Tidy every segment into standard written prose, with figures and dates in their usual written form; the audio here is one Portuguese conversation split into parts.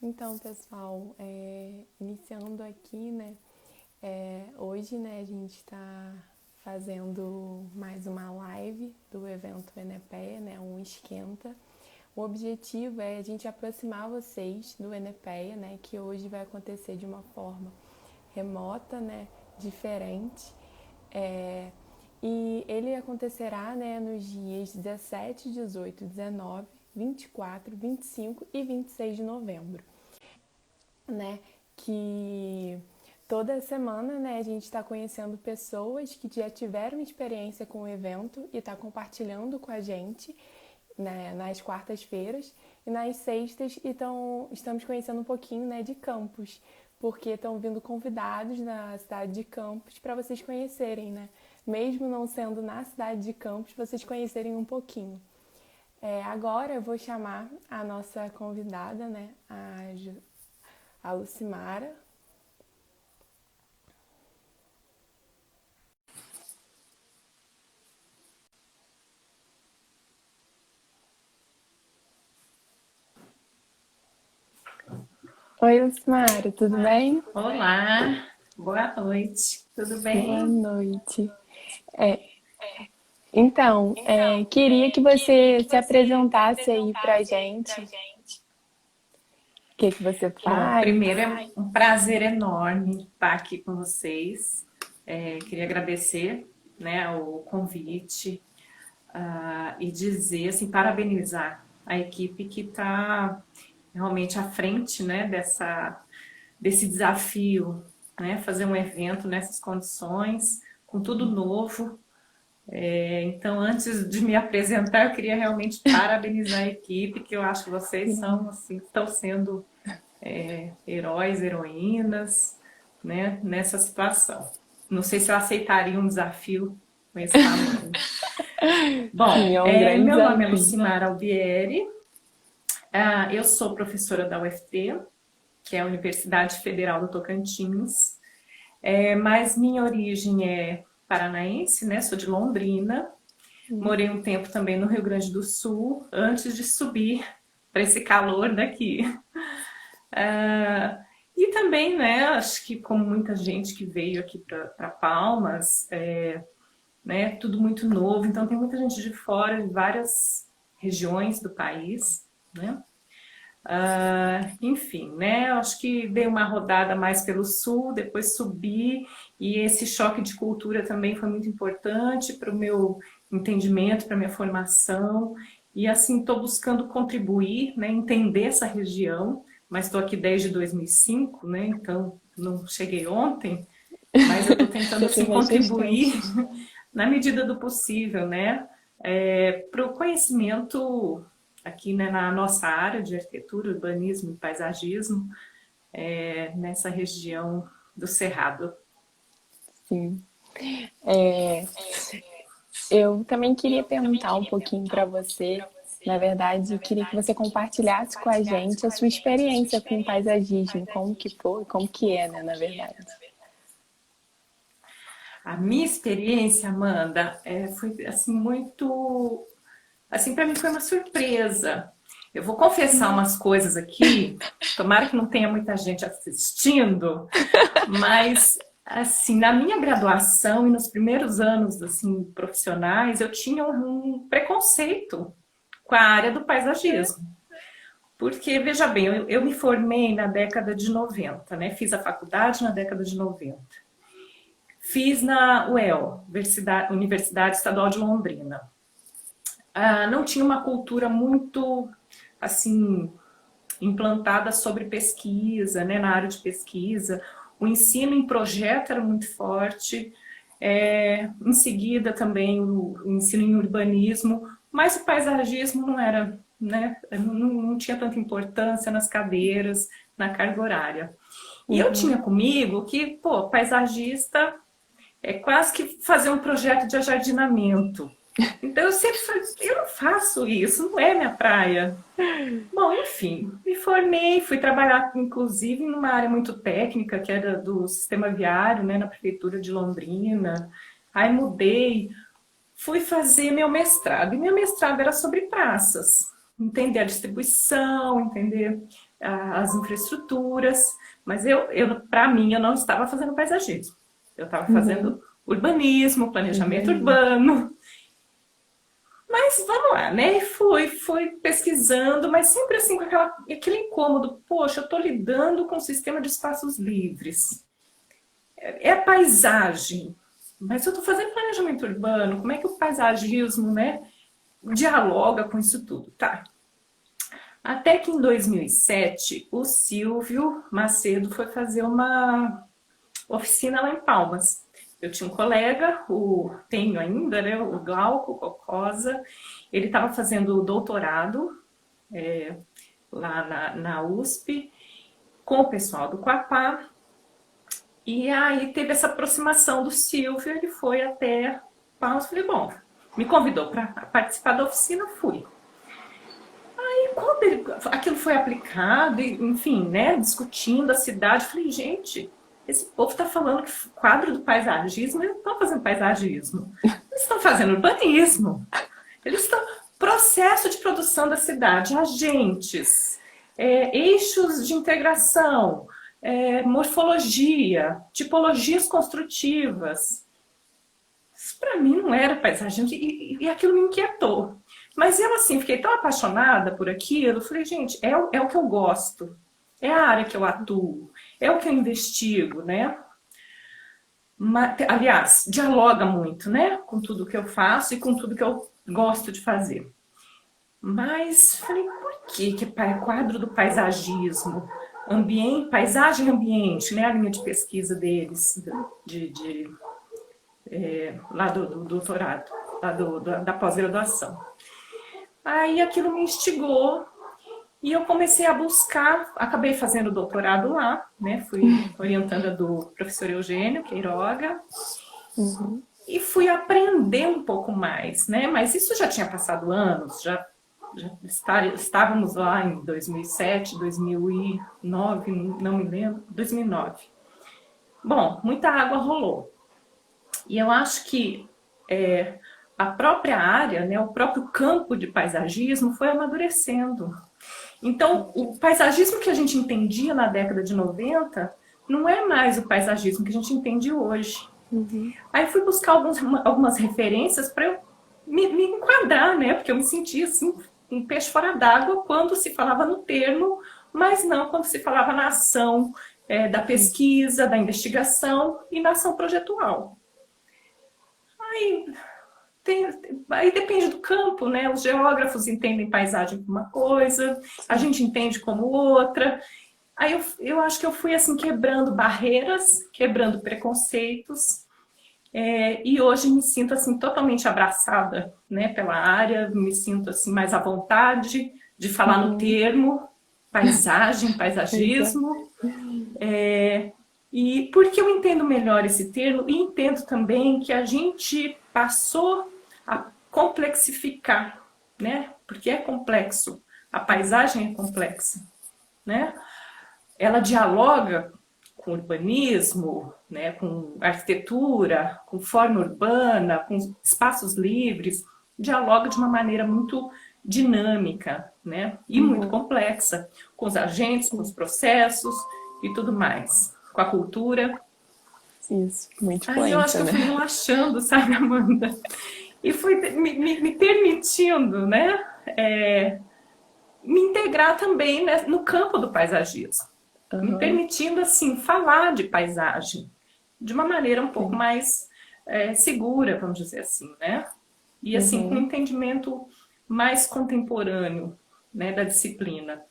Então, pessoal, iniciando aqui, né? Hoje, né, a gente está fazendo mais uma live do evento Enepeia, né? Um esquenta. O objetivo é a gente aproximar vocês do Enepeia, né? Que hoje vai acontecer de uma forma remota, né? Diferente. E ele acontecerá, né, nos dias 17, 18, 19, 24, 25 e 26 de novembro, né? Que toda semana, né, a gente está conhecendo pessoas que já tiveram experiência com o evento e está compartilhando com a gente, né, nas quartas-feiras e nas sextas. Então, estamos conhecendo um pouquinho, né, de Campos, porque estão vindo convidados na cidade de Campos para vocês conhecerem, né? Mesmo não sendo na cidade de Campos, vocês conhecerem um pouquinho. Agora eu vou chamar a nossa convidada, né, a Lucimara. Oi, Lucimara, tudo bem? Olá, boa noite, tudo Boa bem? noite. É, queria que você se apresentasse aí pra gente. O que você Bom, faz? primeiro é um prazer enorme estar aqui com vocês. Queria agradecer, né, o convite e dizer, assim, parabenizar a equipe que está realmente à frente, né, desse desafio, né, fazer um evento nessas condições, com tudo novo. Então, antes de me apresentar, eu queria realmente parabenizar a equipe, que eu acho que vocês são, assim, estão sendo heróis, heroínas, né, nessa situação. Não sei se eu aceitaria um desafio com esse tamanho. Sim, Bom, é um grande meu nome é desafio. Lucimar Albieri, eu sou professora da UFT, que é a Universidade Federal do Tocantins, mas minha origem é paranaense, né, sou de Londrina, morei um tempo também no Rio Grande do Sul, antes de subir para esse calor daqui. E também, né, acho que como muita gente que veio aqui para Palmas, né, tudo muito novo, então tem muita gente de fora, de várias regiões do país, né? Enfim, né, acho que dei uma rodada mais pelo sul, depois subi, e esse choque de cultura também foi muito importante para o meu entendimento, para minha formação, e assim estou buscando contribuir, né, entender essa região, mas estou aqui desde 2005, né, então não cheguei ontem, mas eu estou tentando Já tem assim bastante tempo. contribuir na medida do possível, né, para o conhecimento aqui, né, na nossa área de arquitetura, urbanismo e paisagismo, nessa região do Cerrado. Sim. É, eu também queria perguntar um pouquinho para você. Na verdade, eu queria que você compartilhasse com a gente a sua experiência com o paisagismo, como que foi, como que é, né, na verdade. A minha experiência, Amanda, foi assim muito, assim para mim foi uma surpresa. Eu vou confessar umas coisas aqui, tomara que não tenha muita gente assistindo, mas assim, na minha graduação e nos primeiros anos assim profissionais, eu tinha um preconceito com a área do paisagismo. Porque, veja bem, eu me formei na década de 90, né? Fiz a faculdade na década de 90. Fiz na UEL, Universidade Estadual de Londrina. Não tinha uma cultura muito, assim, implantada sobre pesquisa, né? Na área de pesquisa. O ensino em projeto era muito forte. Em seguida também o ensino em urbanismo, mas o paisagismo não era, né, não tinha tanta importância nas cadeiras, na carga horária. E eu tinha Uhum. comigo que, pô, paisagista é quase que fazer um projeto de ajardinamento. Então eu sempre falei, eu não faço isso, não é minha praia. Bom, enfim, me formei, fui trabalhar inclusive numa área muito técnica, que era do sistema viário, né, na prefeitura de Londrina. Aí mudei, fui fazer meu mestrado, e meu mestrado era sobre praças, entender a distribuição, entender as infraestruturas, mas para mim, eu não estava fazendo paisagismo. Eu estava fazendo urbanismo, planejamento urbano. Mas vamos lá, né? Fui pesquisando, mas sempre assim com aquele incômodo. Poxa, eu estou lidando com o sistema de espaços livres. É a paisagem. Mas eu estou fazendo planejamento urbano. Como é que o paisagismo, né, dialoga com isso tudo? Tá. Até que em 2007, o Silvio Macedo foi fazer uma oficina lá em Palmas. Eu tinha um colega, tenho ainda, né, o Glauco Cocosa, ele estava fazendo doutorado lá na USP, com o pessoal do Quapá, e aí teve essa aproximação do Silvio, ele foi até Palmas, falei, bom, me convidou para participar da oficina, fui. Aí quando aquilo foi aplicado, enfim, né, discutindo a cidade, falei, gente, esse povo está falando que quadro do paisagismo, eles não estão fazendo paisagismo, eles estão fazendo urbanismo, eles estão processo de produção da cidade, agentes, eixos de integração, morfologia, tipologias construtivas. Isso para mim não era paisagismo e aquilo me inquietou. Mas eu assim fiquei tão apaixonada por aquilo, falei, gente, é o que eu gosto, é a área que eu atuo. É o que eu investigo, né? Aliás, dialoga muito, né? Com tudo que eu faço e com tudo que eu gosto de fazer. Mas falei, por que é quadro do paisagismo? Paisagem e ambiente, né? A linha de pesquisa deles, lá do doutorado, lá da pós-graduação. Aí aquilo me instigou. E eu comecei a buscar, acabei fazendo doutorado lá, né? Fui orientanda do professor Eugênio Queiroga. E fui aprender um pouco mais, né? Mas isso já tinha passado anos, já estávamos lá em 2007, 2009, não me lembro, 2009. Bom, muita água rolou. E eu acho que a própria área, né, o próprio campo de paisagismo foi amadurecendo. Então, o paisagismo que a gente entendia na década de 90 não é mais o paisagismo que a gente entende hoje. Aí fui buscar algumas referências para eu me enquadrar, né? Porque eu me sentia assim, um peixe fora d'água quando se falava no termo, mas não quando se falava na ação da pesquisa, da investigação e na ação projetual. Aí depende do campo, né? Os geógrafos entendem paisagem como uma coisa, a gente entende como outra. Aí eu acho que eu fui assim quebrando barreiras, quebrando preconceitos, e hoje me sinto assim totalmente abraçada, né, pela área, me sinto assim mais à vontade de falar no termo paisagem, paisagismo, e porque eu entendo melhor esse termo e entendo também que a gente passou a complexificar, né? Porque é complexo, a paisagem é complexa, né? Ela dialoga com urbanismo, né? Com arquitetura, com forma urbana, com espaços livres, dialoga de uma maneira muito dinâmica, né? E muito complexa, com os agentes, com os processos e tudo mais, com a cultura. Isso, muito Aí eu acho que eu fui relaxando, sabe, Amanda? E fui me permitindo, né, me integrar também, né, no campo do paisagismo. Me permitindo, assim, falar de paisagem de uma maneira um pouco mais segura, vamos dizer assim, né? E, assim, com um entendimento mais contemporâneo, né, da disciplina.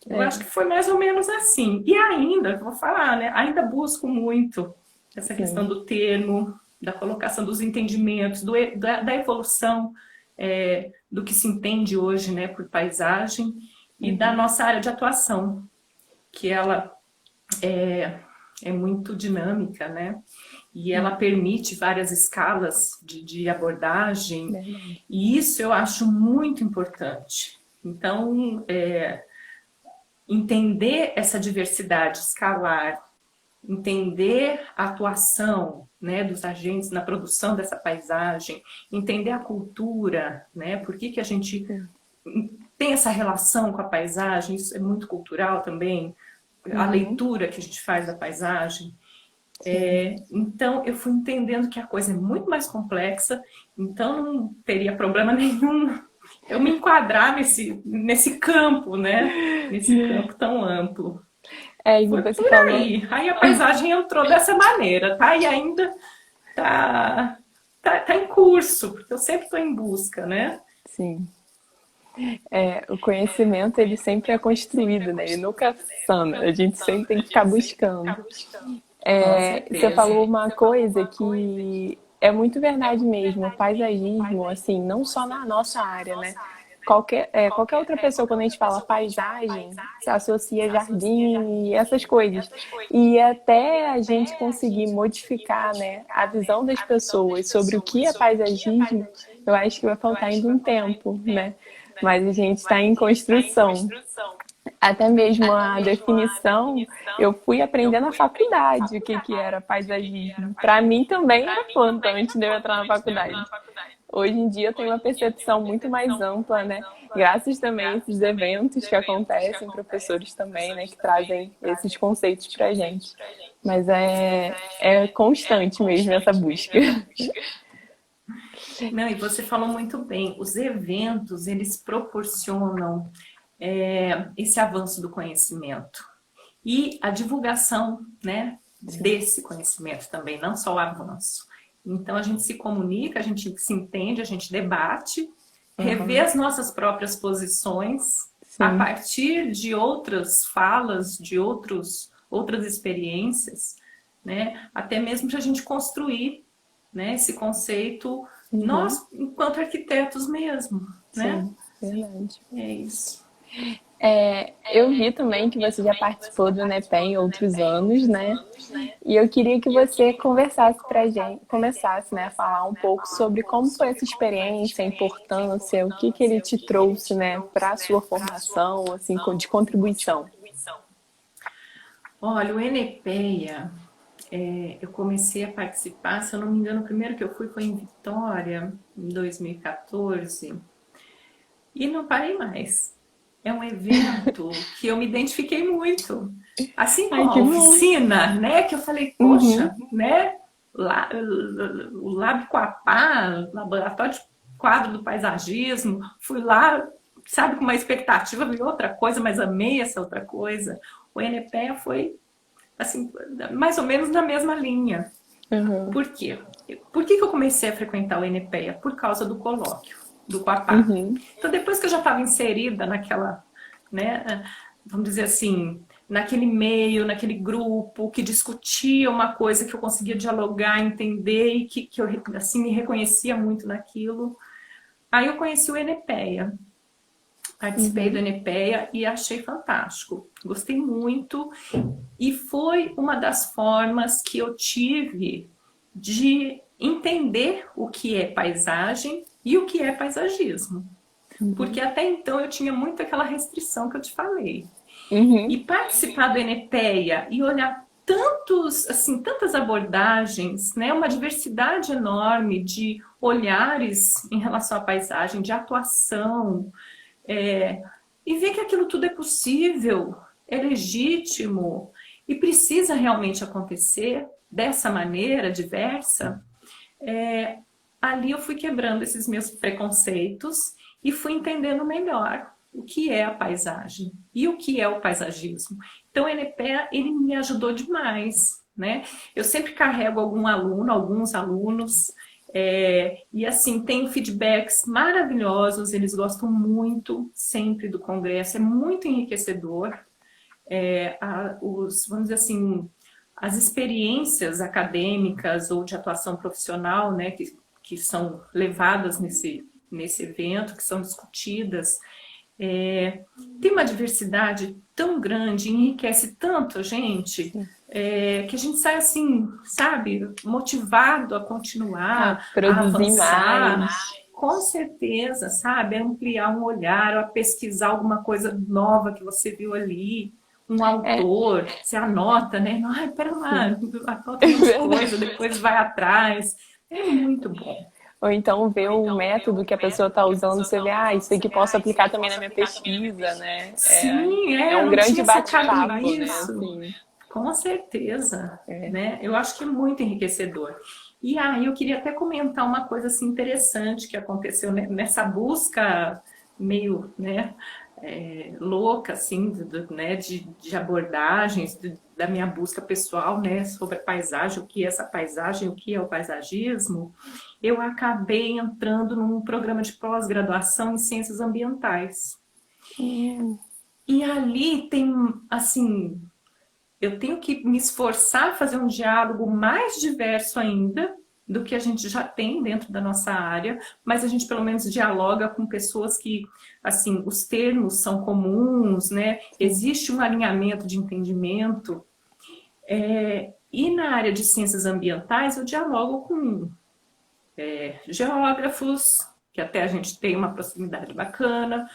Eu acho que foi mais ou menos assim. E ainda, vou falar, né, ainda busco muito essa questão do termo, da colocação dos entendimentos, da evolução do que se entende hoje, né, por paisagem e da nossa área de atuação, que ela é muito dinâmica, né? E ela permite várias escalas de abordagem, e isso eu acho muito importante. Então, entender essa diversidade escalar, entender a atuação, né, dos agentes na produção dessa paisagem, entender a cultura, né, por que a gente tem essa relação com a paisagem, isso é muito cultural também, a leitura que a gente faz da paisagem. Então, eu fui entendendo que a coisa é muito mais complexa, então não teria problema nenhum eu me enquadrar nesse campo, né? Nesse campo tão amplo. E Foi você por falou. aí. Aí a paisagem entrou dessa maneira, tá? E ainda tá em curso, porque eu sempre estou em busca, né? Sim. O conhecimento, ele sempre é construído, né? Ele nunca é sana. A gente sempre tem que ficar buscando. Com Você certeza. falou uma coisa que é muito verdade mesmo. O paisagismo, assim, não só na nossa área, né? Qualquer outra pessoa, quando a gente fala paisagem, se associa a jardim e essas coisas. E até a gente conseguir modificar, né, a visão das pessoas sobre o que é paisagismo, eu acho que vai faltar ainda um tempo, né? Mas a gente está em construção. Até mesmo a definição, eu fui aprender na faculdade o que era paisagismo. Para mim também era planta antes de eu entrar na faculdade. Hoje em dia eu tenho uma percepção muito mais ampla, né? Graças também a esses eventos que acontecem, professores também, né, que trazem esses conceitos pra gente. Mas é constante mesmo essa busca. Não, e você falou muito bem, os eventos, eles proporcionam esse avanço do conhecimento e a divulgação, né, desse conhecimento também, não só o avanço. Então a gente se comunica, a gente se entende, a gente debate, revê as nossas próprias posições a partir de outras falas, de outras experiências, né, até mesmo para a gente construir, né, esse conceito, nós enquanto arquitetos mesmo, né? Sim, verdade. É isso. Eu vi também que você já participou do NEPE em outros anos, né? E eu queria que você conversasse pra gente, começasse, né, a falar um pouco sobre como foi essa experiência, a importância, o que ele te trouxe, né, para a sua formação, assim, de contribuição. Olha, o Enepeia, eu comecei a participar, se eu não me engano, o primeiro que eu fui foi em Vitória, em 2014, e não parei mais. É um evento que eu me identifiquei muito. Assim Ai, como a que bom! oficina, né? Que eu falei, poxa, né? O Lab Coapá, Laboratório de Quadro do Paisagismo, fui lá, sabe, com uma expectativa, vi outra coisa, mas amei essa outra coisa. O NPE foi, assim, mais ou menos na mesma linha. Por quê? Por que eu comecei a frequentar o NPEA? Por causa do colóquio, do Coapá. Então, depois que eu já estava inserida naquela, né, vamos dizer assim, naquele meio, naquele grupo que discutia uma coisa que eu conseguia dialogar, entender e que eu, assim, me reconhecia muito naquilo, aí eu conheci o NPEA. Participei do NPEA e achei fantástico. Gostei muito. E foi uma das formas que eu tive de entender o que é paisagem e o que é paisagismo. Porque até então eu tinha muito aquela restrição que eu te falei. E participar do NPEA e olhar tantas abordagens, né, uma diversidade enorme de olhares em relação à paisagem, de atuação, e ver que aquilo tudo é possível, é legítimo e precisa realmente acontecer dessa maneira diversa, ali eu fui quebrando esses meus preconceitos e fui entendendo melhor o que é a paisagem e o que é o paisagismo. Então o NPE, ele me ajudou demais, né? Eu sempre carrego alguns alunos, e assim, tenho feedbacks maravilhosos, eles gostam muito sempre do congresso, é muito enriquecedor. Vamos dizer assim, as experiências acadêmicas ou de atuação profissional, né, que são levadas nesse evento, que são discutidas, tem uma diversidade tão grande, enriquece tanto a gente, que a gente sai assim, sabe, motivado a continuar, a Produzir avançar, mais. com certeza, sabe, a ampliar um olhar, a pesquisar alguma coisa nova que você viu ali, um autor, você anota, né? Ai, pera lá, anota um monte de coisa, depois vai atrás. É muito bom. Ou então ver o método que a pessoa está usando, você vê, isso aqui posso aplicar também na minha pesquisa, né? Sim, É um eu não grande tinha sacado bate-papo, né? isso. Assim, Com certeza, né? Eu acho que é muito enriquecedor. E aí eu queria até comentar uma coisa assim interessante que aconteceu nessa busca meio, né, louca assim, né, de abordagens da minha busca pessoal, né, sobre a paisagem, o que é essa paisagem, o que é o paisagismo. Eu acabei entrando num programa de pós-graduação em ciências ambientais. E ali tem, assim, eu tenho que me esforçar a fazer um diálogo mais diverso ainda do que a gente já tem dentro da nossa área, mas a gente pelo menos dialoga com pessoas que, assim, os termos são comuns, né? Existe um alinhamento de entendimento. E na área de ciências ambientais eu dialogo com geógrafos, que até a gente tem uma proximidade bacana,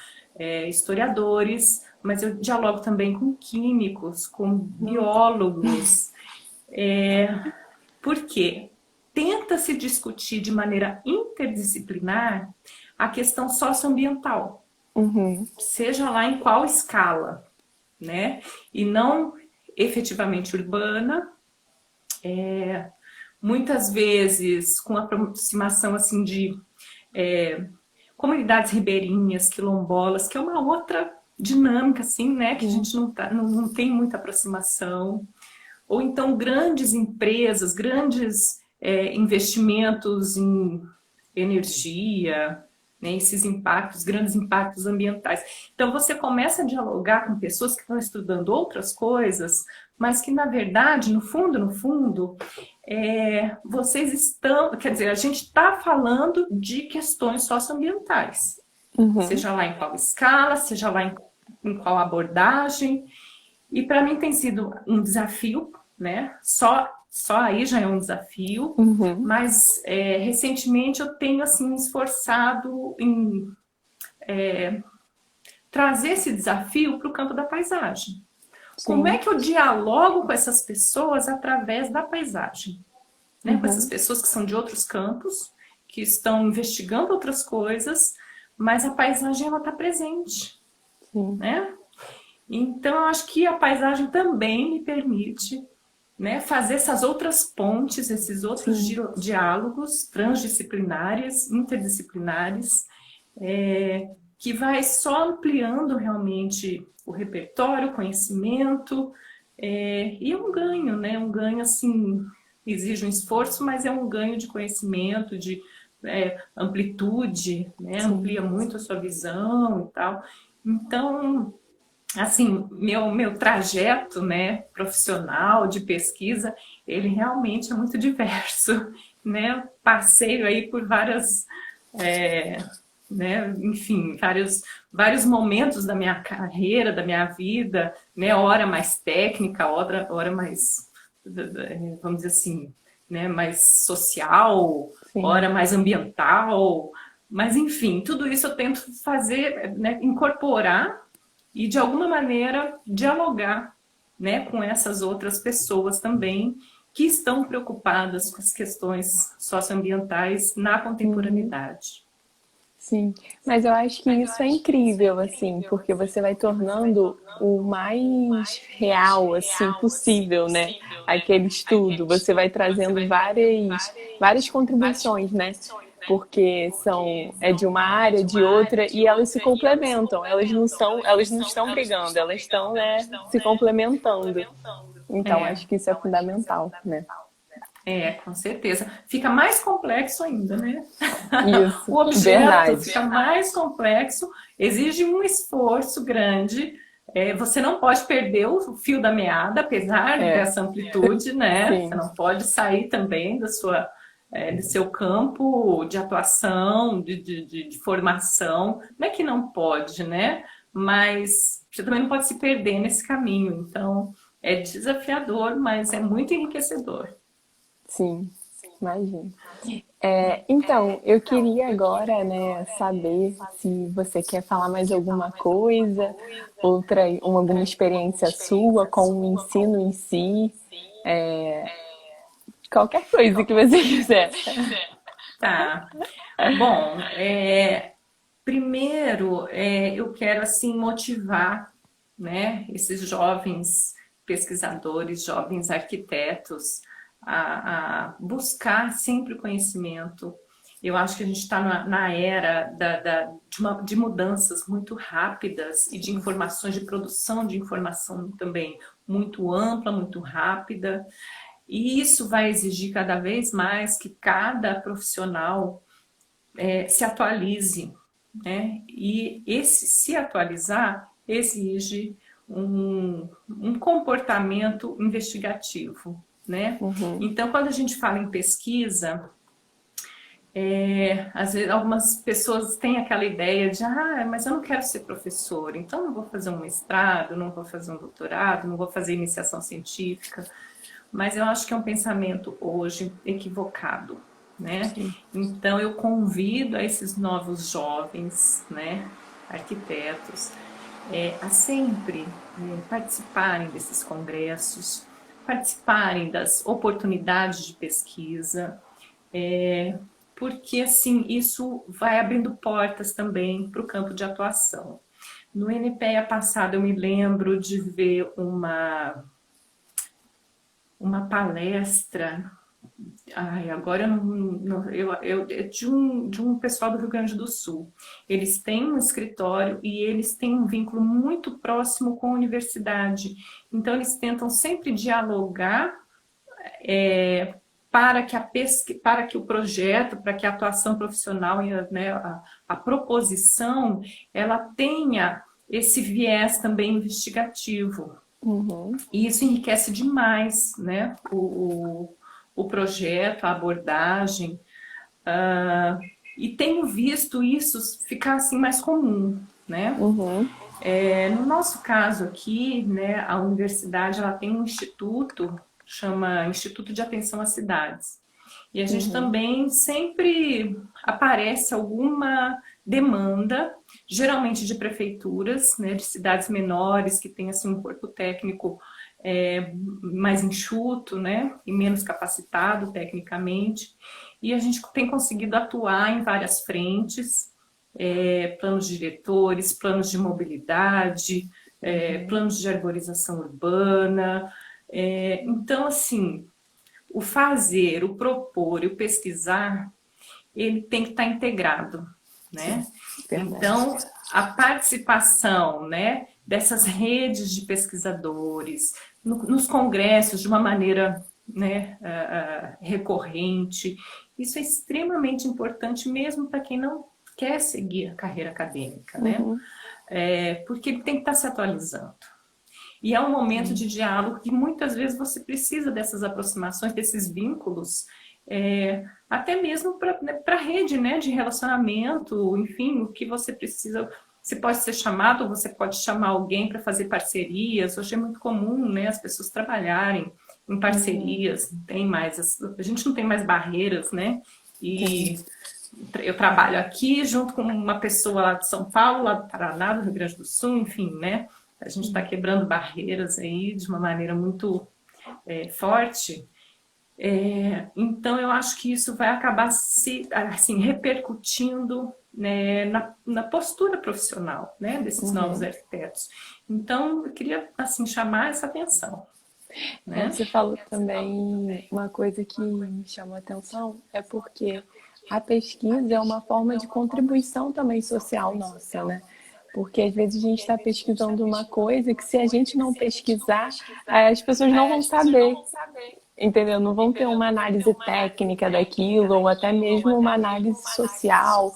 historiadores, mas eu dialogo também com químicos, com biólogos. Por quê? Tenta-se discutir de maneira interdisciplinar a questão socioambiental, seja lá em qual escala, né? E não efetivamente urbana, muitas vezes com aproximação assim de comunidades ribeirinhas, quilombolas, que é uma outra dinâmica, assim, né? Que a gente não tem muita aproximação. Ou então grandes empresas, grandes investimentos em energia, né? Esses impactos, grandes impactos ambientais. Então você começa a dialogar com pessoas que estão estudando outras coisas, mas que na verdade, no fundo, vocês estão, quer dizer, a gente está falando de questões socioambientais, seja lá em qual escala, seja lá em qual abordagem. E para mim tem sido um desafio, né? Só aí já é um desafio, mas recentemente eu tenho assim me esforçado em trazer esse desafio para o campo da paisagem. Como é que eu dialogo com essas pessoas através da paisagem? Né? Com essas pessoas que são de outros campos, que estão investigando outras coisas, mas a paisagem ela está presente, né? Então eu acho que a paisagem também me permite, né, fazer essas outras pontes, esses outros diálogos transdisciplinares, interdisciplinares, que vai só ampliando realmente o repertório, o conhecimento, e é um ganho, né? Um ganho, assim, exige um esforço, mas é um ganho de conhecimento, de amplitude, né? Amplia muito a sua visão e tal. Então, assim, meu trajeto, né, profissional de pesquisa, ele realmente é muito diverso, né? Passeio aí por várias, né, enfim, vários momentos da minha carreira, da minha vida, né? Hora mais técnica, hora mais, vamos dizer assim, né, mais social, hora mais ambiental, mas enfim, tudo isso eu tento fazer, né, incorporar e de alguma maneira dialogar, né, com essas outras pessoas também que estão preocupadas com as questões socioambientais na contemporaneidade. Sim, mas eu acho que isso é incrível, assim, porque você vai tornando o mais real, assim, possível, né? Aquele estudo, você vai trazendo várias contribuições, né? Porque é de uma área, de outra, e elas se complementam, elas não estão brigando, elas estão, né, se complementando. Então, acho que isso é fundamental, né? Com certeza. Fica mais complexo ainda, né? Isso, O objeto verdade. fica mais complexo, exige um esforço grande. Você não pode perder o fio da meada, apesar dessa amplitude, né? Sim. Você não pode sair também do seu campo de atuação, de formação. Não é que não pode, né? Mas você também não pode se perder nesse caminho. Então, é desafiador, mas é muito enriquecedor. Sim, imagino. Então, eu queria agora, né, saber se você quer falar mais alguma coisa, alguma experiência sua com o ensino em si, qualquer coisa que você quiser. Tá. Bom, primeiro, eu quero assim motivar, né, esses jovens pesquisadores, jovens arquitetos a buscar sempre o conhecimento. Eu acho que a gente está na era de mudanças muito rápidas e de informações, de produção de informação também muito ampla, muito rápida. E isso vai exigir cada vez mais que cada profissional se atualize, né? E esse se atualizar exige um comportamento investigativo, né? Uhum. Então, quando a gente fala em pesquisa, às vezes algumas pessoas têm aquela ideia de mas eu não quero ser professor, então não vou fazer um mestrado, não vou fazer um doutorado, não vou fazer iniciação científica. Mas eu acho que é um pensamento hoje equivocado, né? Sim. Então eu convido a esses novos jovens, né, arquitetos, a sempre participarem desses congressos, participarem das oportunidades de pesquisa, porque assim isso vai abrindo portas também para o campo de atuação. No NPEA passado eu me lembro de ver uma palestra, agora de um pessoal do Rio Grande do Sul. Eles têm um escritório e eles têm um vínculo muito próximo com a universidade. Então, eles tentam sempre dialogar para que o projeto, para que a atuação profissional, né, a proposição, ela tenha esse viés também investigativo. Uhum. E isso enriquece demais, né, o projeto, a abordagem. E tenho visto isso ficar assim mais comum, né? Uhum. No nosso caso aqui, né, a universidade ela tem um instituto, chama Instituto de Atenção às Cidades. E a gente também sempre aparece alguma demanda, geralmente de prefeituras, né, de cidades menores, que tem assim, um corpo técnico mais enxuto, né, e menos capacitado tecnicamente. E a gente tem conseguido atuar em várias frentes, planos diretores, planos de mobilidade, planos de arborização urbana. Então, assim, o fazer, o propor e o pesquisar, ele tem que estar integrado, né? Então, a participação, né, dessas redes de pesquisadores nos congressos de uma maneira, né, recorrente, isso é extremamente importante mesmo para quem não quer seguir a carreira acadêmica, né? Porque ele tem que estar se atualizando. E é um momento de diálogo que muitas vezes você precisa dessas aproximações, desses vínculos, até mesmo para a rede, né, de relacionamento, enfim, o que você precisa. Você pode ser chamado, ou você pode chamar alguém para fazer parcerias. Hoje é muito comum, né, as pessoas trabalharem em parcerias, a gente não tem mais barreiras, né? E eu trabalho aqui junto com uma pessoa lá de São Paulo, lá do Paraná, do Rio Grande do Sul, enfim, né? A gente está quebrando barreiras aí de uma maneira muito forte. Então, eu acho que isso vai acabar assim, repercutindo, né, na postura profissional, né, desses novos arquitetos. Então, eu queria assim, chamar essa atenção. Né? Você falou também uma coisa que me chamou a atenção, é porque a pesquisa é uma forma de contribuição também social nossa, né? Porque às vezes a gente está pesquisando uma coisa que se a gente não pesquisar, as pessoas não vão saber, entendeu? Não vão ter uma análise técnica daquilo, ou até mesmo uma análise social,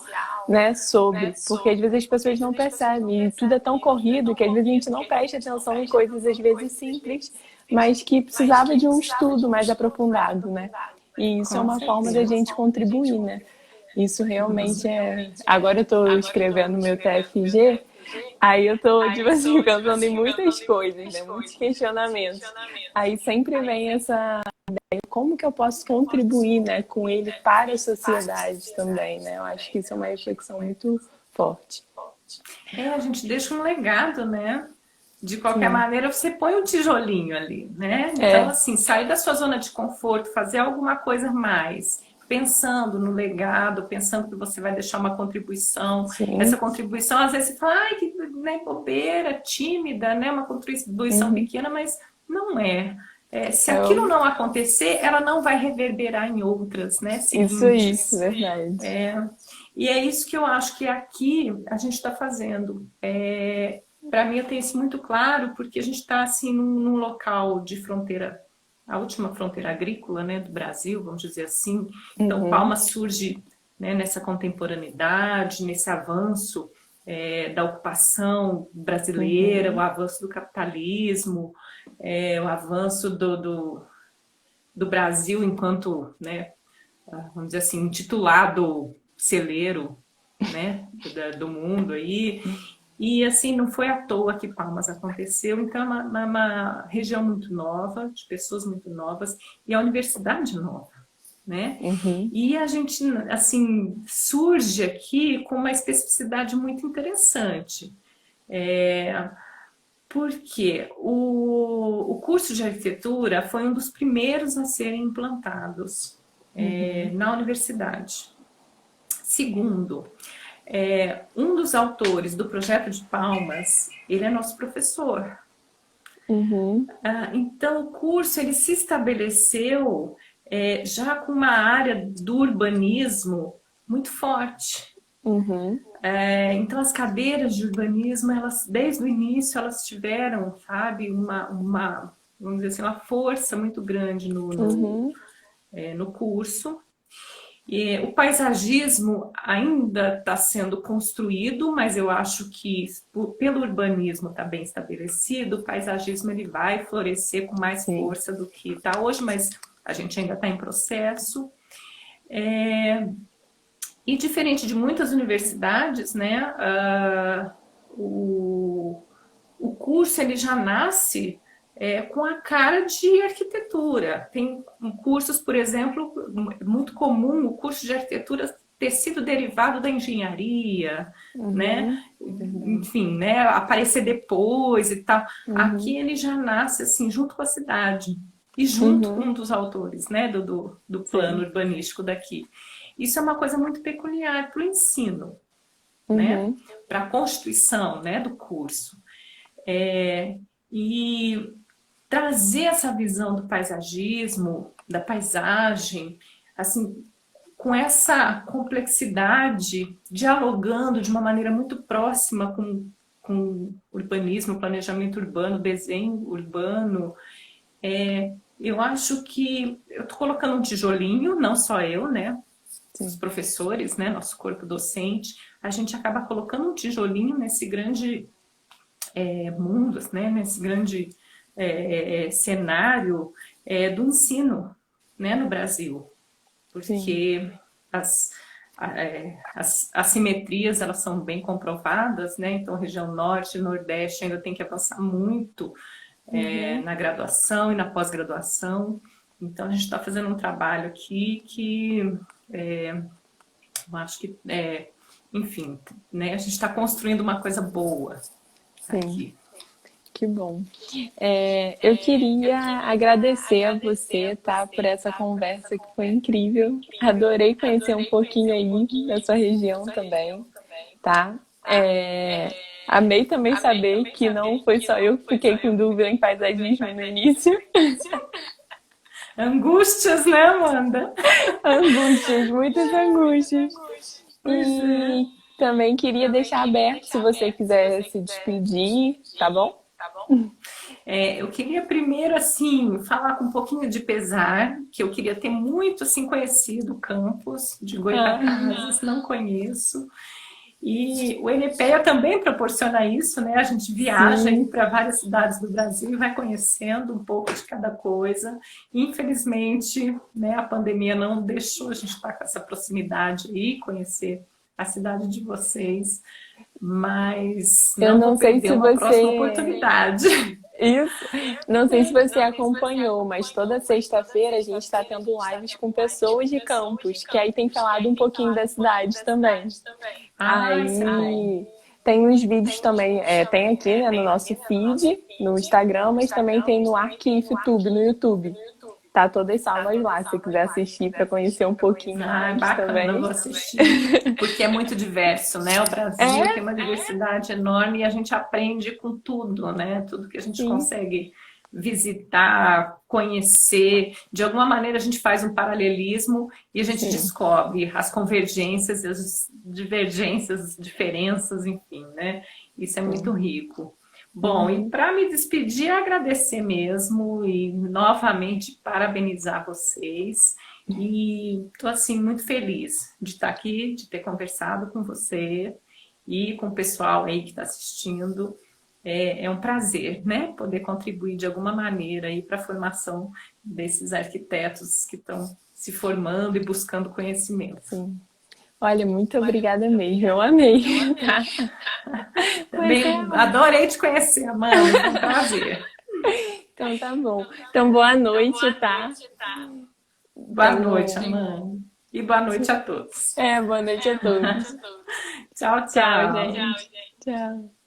né, sobre. Porque às vezes as pessoas não percebem, e tudo é tão corrido que às vezes a gente não presta atenção em coisas às vezes simples, mas que precisava de um estudo mais aprofundado, né? E isso é uma forma da gente contribuir, né? Isso realmente é... Agora eu estou escrevendo meu TFG, aí eu tô, tipo assim, pensando em muitas coisas, né? Muitos questionamentos. Aí sempre vem essa ideia, como que eu posso contribuir, né, com ele para a sociedade também, né? Eu acho que isso é uma reflexão muito forte. A gente deixa um legado, né? De qualquer maneira, você põe um tijolinho ali, né? Então, assim, sair da sua zona de conforto, fazer alguma coisa mais, pensando no legado, pensando que você vai deixar uma contribuição. Sim. Essa contribuição, às vezes você fala, ai, que né, bobeira, tímida, né, uma contribuição pequena, mas não é. Se aquilo não acontecer, ela não vai reverberar em outras, né, seguintes. Isso, verdade. E é isso que eu acho que aqui a gente está fazendo. Para mim, eu tenho isso muito claro, porque a gente está assim, num local de fronteira, a última fronteira agrícola, né, do Brasil, vamos dizer assim. Então, Palmas surge, né, nessa contemporaneidade, nesse avanço da ocupação brasileira, o avanço do capitalismo, o avanço do Brasil enquanto, né, vamos dizer assim, intitulado celeiro, né, do mundo aí. E assim, não foi à toa que Palmas aconteceu, então é uma região muito nova, de pessoas muito novas, e a universidade nova, né? E a gente, assim, surge aqui com uma especificidade muito interessante. Porque o curso de arquitetura foi um dos primeiros a serem implantados na universidade. Segundo, um dos autores do projeto de Palmas, ele é nosso professor. Então, o curso ele se estabeleceu já com uma área do urbanismo muito forte. Então, as cadeiras de urbanismo, elas, desde o início, elas tiveram, sabe, vamos dizer assim, uma força muito grande no curso. E o paisagismo ainda está sendo construído, mas eu acho que pelo urbanismo está bem estabelecido, o paisagismo ele vai florescer com mais força do que está hoje, mas a gente ainda está em processo. E diferente de muitas universidades, né, o curso ele já nasce com a cara de arquitetura. Tem cursos, por exemplo, muito comum o curso de arquitetura ter sido derivado da engenharia, né? Enfim, né? Aparecer depois e tal. Aqui ele já nasce assim junto com a cidade e junto com um dos autores, né? Do plano urbanístico daqui. Isso é uma coisa muito peculiar para o ensino, né? Para a constituição, né? Do curso. E trazer essa visão do paisagismo, da paisagem, assim, com essa complexidade, dialogando de uma maneira muito próxima com urbanismo, planejamento urbano, desenho urbano. Eu acho que eu estou colocando um tijolinho, não só eu, né? Os professores, né? Nosso corpo docente, a gente acaba colocando um tijolinho nesse grande mundo, né? Nesse grande cenário do ensino, né, no Brasil, porque as assimetrias elas são bem comprovadas, né? Então região norte e nordeste ainda tem que avançar muito na graduação e na pós-graduação. Então a gente está fazendo um trabalho aqui que eu acho que enfim, né? A gente está construindo uma coisa boa aqui. Que bom. Eu queria agradecer a você, tá, por essa conversa que foi incrível. Adorei conhecer um pouquinho aí da sua região também, tá? Amei também saber que não foi só eu que fiquei com dúvida em paisagismo no início. Angústias, né, Amanda? Angústias, muitas angústias. E também queria deixar aberto se você quiser se despedir, tá bom? Eu queria primeiro, assim, falar com um pouquinho de pesar, que eu queria ter muito, assim, conhecido o campus de Goytacazes, não conheço. E o NPEA também proporciona isso, né? A gente viaja para várias cidades do Brasil e vai conhecendo um pouco de cada coisa. Infelizmente, né, a pandemia não deixou a gente estar com essa proximidade aí, conhecer a cidade de vocês, mas eu não sei se você próxima oportunidade. Isso. Não sei se você acompanhou, mas toda sexta-feira a gente está tendo lives com pessoas de campus, que aí tem falado um pouquinho da cidade também. Aí tem uns vídeos também, tem aqui, né, no nosso feed, no Instagram, mas também tem no ArquiFTube, no YouTube. tá todas salvas lá, se quiser assistir para conhecer um pouquinho Ah, mais bacana, eu também. vou assistir. Porque é muito diverso, né? O Brasil É, tem uma diversidade enorme e a gente aprende com tudo, né? Tudo que a gente sim, consegue visitar, conhecer. De alguma maneira a gente faz um paralelismo e a gente sim, descobre as convergências, as divergências, as diferenças, enfim, né? Isso é muito sim. rico. Bom, e Uhum. para me despedir, agradecer mesmo e novamente parabenizar vocês. E estou assim muito feliz de estar aqui, de ter conversado com você e com o pessoal aí que está assistindo. É um prazer, né, poder contribuir de alguma maneira aí para a formação desses arquitetos que estão se formando e buscando conhecimento. Sim. Olha, muito obrigada mesmo. Eu amei, tá? Você é Também adorei te conhecer, Amanda, foi um prazer. Então tá bom. Então boa noite, tá? Boa noite, Então, Amanda. E boa noite a todos. boa noite a todos. Tchau, Tchau, tchau. gente. Tchau.